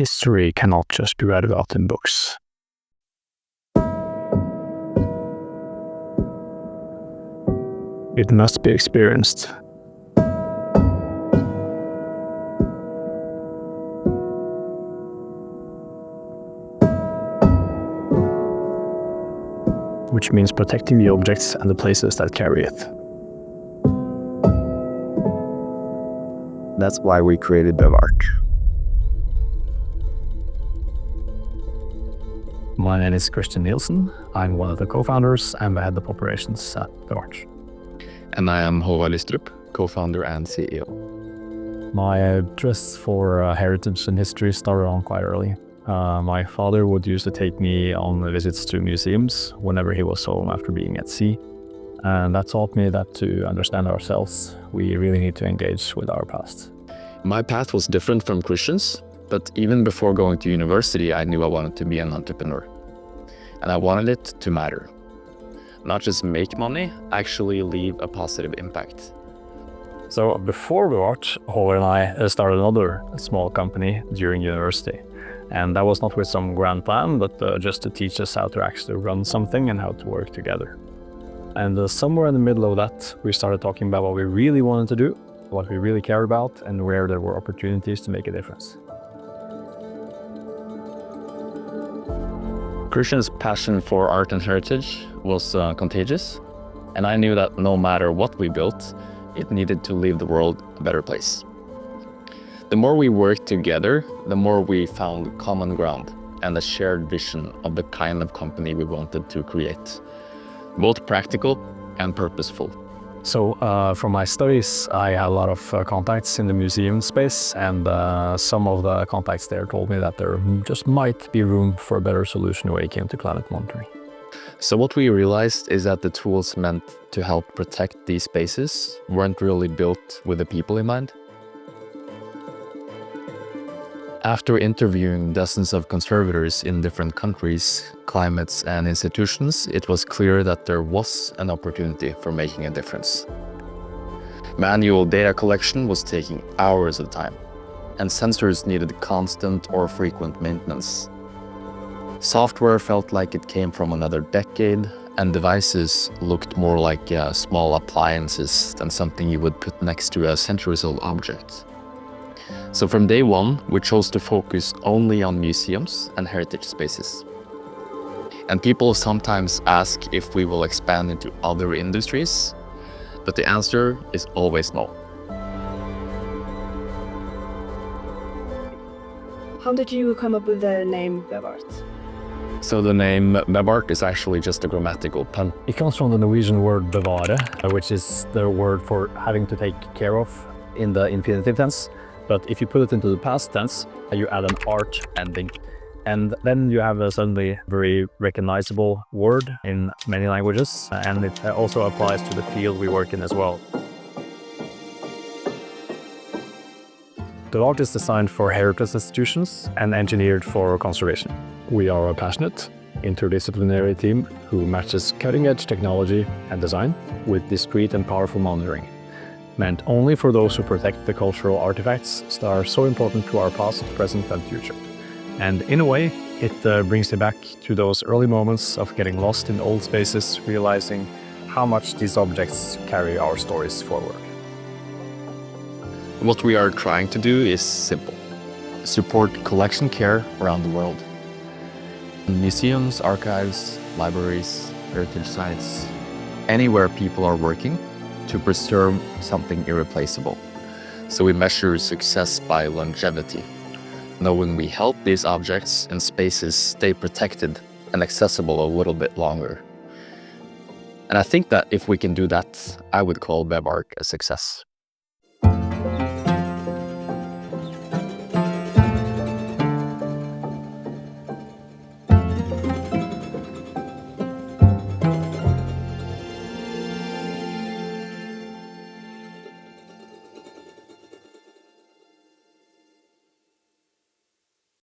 history cannot just be read about in books. It must be experienced. Which means protecting the objects and the places that carry it. That's why we created Bevart. My name is Christian Nielsen. I'm one of the co-founders and the head of operations at Bevart. And I am Håvard Lystrup, co-founder and CEO. My interest for heritage and history started on quite early. My father would used to take me on visits to museums whenever he was home after being at sea. And that taught me that to understand ourselves, we really need to engage with our past. My path was different from Christian's, but even before going to university, I knew I wanted to be an entrepreneur. And I wanted it to matter. Not just make money, actually leave a positive impact. So before Bevart, Håvard and I started another small company during university. And that was not with some grand plan, but just to teach us how to actually run something and how to work together. And somewhere in the middle of that, we started talking about what we really wanted to do, what we really cared about, and where there were opportunities to make a difference. Christian's passion for art and heritage was contagious, and I knew that no matter what we built, it needed to leave the world a better place. The more we worked together, the more we found common ground and a shared vision of the kind of company we wanted to create, both practical and purposeful. So from my studies, I had a lot of contacts in the museum space, and some of the contacts there told me that there just might be room for a better solution when it came to climate monitoring. So what we realized is that the tools meant to help protect these spaces weren't really built with the people in mind. After interviewing dozens of conservators in different countries, climates, and institutions, it was clear that there was an opportunity for making a difference. Manual data collection was taking hours of time, and sensors needed constant or frequent maintenance. Software felt like it came from another decade, and devices looked more like small appliances than something you would put next to a centuries-old object. So from day one, we chose to focus only on museums and heritage spaces. And people sometimes ask if we will expand into other industries, but the answer is always no. How did you come up with the name Bevart? So the name Bevart is actually just a grammatical pun. It comes from the Norwegian word bevare, which is the word for having to take care of in the infinitive tense. But if you put it into the past tense, you add an art ending. And then you have a suddenly very recognizable word in many languages. And it also applies to the field we work in as well. Bevart is designed for heritage institutions and engineered for conservation. We are a passionate, interdisciplinary team who matches cutting-edge technology and design with discreet and powerful monitoring, meant only for those who protect the cultural artifacts that are so important to our past, present, and future. And in a way, it brings me back to those early moments of getting lost in old spaces, realizing how much these objects carry our stories forward. What we are trying to do is simple. Support collection care around the world. Museums, archives, libraries, heritage sites, anywhere people are working to preserve something irreplaceable. So we measure success by longevity, knowing we help these objects and spaces stay protected and accessible a little bit longer. And I think that if we can do that, I would call Bevart a success.